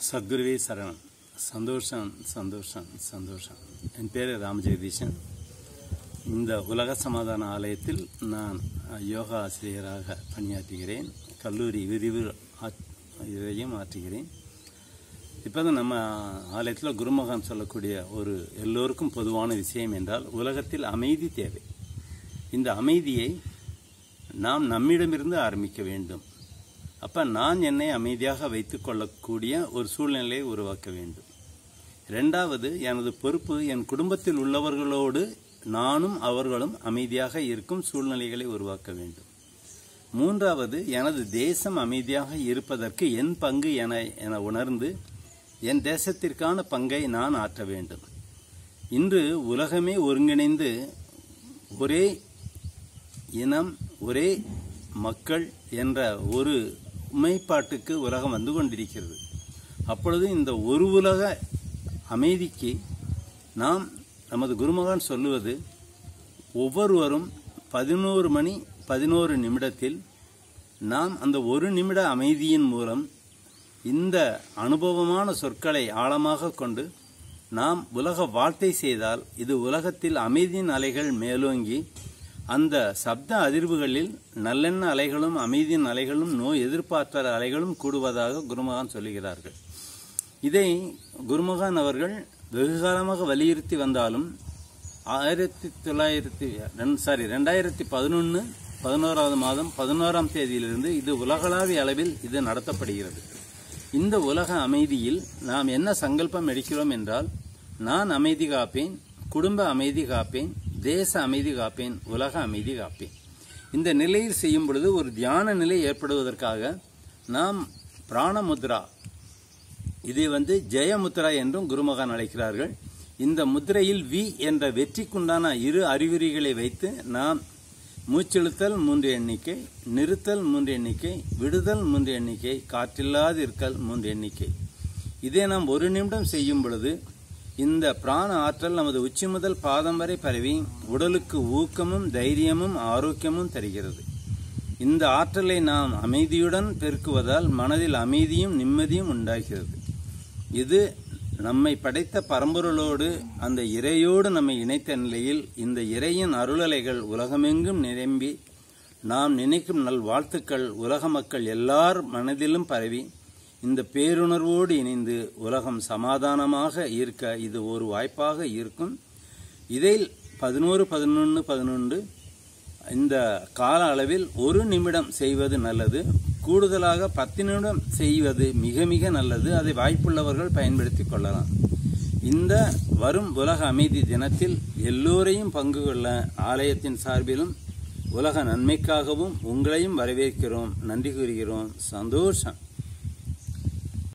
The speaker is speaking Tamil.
சத்குருவே சரணம். சந்தோஷம் சந்தோஷம் சந்தோஷம். என் பேர் ராமஜெகதீஷன். இந்த உலக சமாதான ஆலயத்தில் நான் யோகா ஆசிரியராக பணியாற்றுகிறேன். கல்லூரி விரிவு இதையும் ஆற்றுகிறேன். இப்போ தான் நம்ம ஆலயத்தில் குருமகான் சொல்லக்கூடிய ஒரு எல்லோருக்கும் பொதுவான விஷயம் என்றால் உலகத்தில் அமைதி தேவை. இந்த அமைதியை நாம் நம்மிடமிருந்து ஆரம்பிக்க வேண்டும். அப்போ நான் என்னை அமைதியாக வைத்து கொள்ளக்கூடிய ஒரு சூழ்நிலையை உருவாக்க வேண்டும். இரண்டாவது, எனது பொறுப்பு என் குடும்பத்தில் உள்ளவர்களோடு நானும் அவர்களும் அமைதியாக இருக்கும் சூழ்நிலைகளை உருவாக்க வேண்டும். மூன்றாவது, எனது தேசம் அமைதியாக இருப்பதற்கு என் பங்கு என உணர்ந்து என் தேசத்திற்கான பங்கை நான் ஆற்ற வேண்டும். இன்று உலகமே ஒருங்கிணைந்து ஒரே இனம் ஒரே மக்கள் என்ற ஒரு உண்மைப்பாட்டுக்கு உலகம் வந்து கொண்டிருக்கிறது. அப்பொழுது இந்த ஒரு உலக அமைதிக்கு நாம் நமது குருமகான் சொல்லுவது, ஒவ்வொருவரும் 11 மணி 11 நிமிடத்தில் நாம் அந்த ஒரு நிமிட அமைதியின் மூலம் இந்த அனுபவமான சொற்களை ஆழமாக கொண்டு நாம் உலக வாழ்த்தை செய்தால் இது உலகத்தில் அமைதியின் அலைகள் மேலோங்கி அந்த சப்த அதிர்வுகளில் நல்லெண்ண அலைகளும் அமைதியின் அலைகளும் நோய் எதிர்ப்பாற்றல் அலைகளும் கூடுவதாக குருமகான் சொல்லுகிறார்கள். இதை குருமகான் அவர்கள் வெகு காலமாக வலியுறுத்தி வந்தாலும் 2011 11வது மாதம் 11ஆம் தேதியிலிருந்து இது உலகளாவிய அளவில் இது நடத்தப்படுகிறது. இந்த உலக அமைதியில் நாம் என்ன சங்கல்பம் எடுக்கிறோம் என்றால், நான் அமைதி காப்பேன், குடும்ப அமைதி காப்பேன், தேச அமைதி காப்பேன், உலக அமைதி காப்பேன். இந்த நிலையில் செய்யும் பொழுது ஒரு தியான நிலை ஏற்படுவதற்காக நாம் பிராணமுத்ரா, இதை ஜெயமுத்ரா என்றும் குருமகான் அழைக்கிறார்கள். இந்த முத்திரையில் வி என்ற வெற்றிக்குண்டான 2 அறிகுறிகளை வைத்து நாம் மூச்செழுத்தல் 3 எண்ணிக்கை, நிறுத்தல் 3 எண்ணிக்கை, விடுதல் 3 எண்ணிக்கை, காற்றில்லாது இருக்கல் 3 எண்ணிக்கை. இதை நாம் 1 நிமிடம் செய்யும் பொழுது இந்த பிராண ஆற்றல் நமது உச்சி முதல் பாதம் வரை பரவி உடலுக்கு ஊக்கமும் தைரியமும் ஆரோக்கியமும் தருகிறது. இந்த ஆற்றலை நாம் அமைதியுடன் பெருக்குவதால் மனதில் அமைதியும் நிம்மதியும் உண்டாகிறது. இது நம்மை படைத்த பரம்பொருளோடு அந்த இறையோடு நம்மை இணைத்த நிலையில் இந்த இறையின் அருளலைகள் உலகமெங்கும் நிரம்பி நாம் நினைக்கும் நல் வாழ்த்துக்கள் உலக மக்கள் எல்லார் மனதிலும் பரவி இந்த பேருணர்வோடு இணைந்து உலகம் சமாதானமாக இருக்க இது ஒரு வாய்ப்பாக இருக்கும். இதில் 11-11-11 இந்த கால அளவில் 1 நிமிடம் செய்வது நல்லது. கூடுதலாக 10 நிமிடம் செய்வது மிக மிக நல்லது. அதை வாய்ப்புள்ளவர்கள் பயன்படுத்திக் கொள்ளலாம். இந்த வரும் உலக அமைதி தினத்தில் எல்லோரையும் பங்கு கொள்ள ஆலயத்தின் சார்பிலும் உலக நன்மைக்காகவும் உங்களையும் வரவேற்கிறோம். நன்றி கூறுகிறோம். சந்தோஷம்.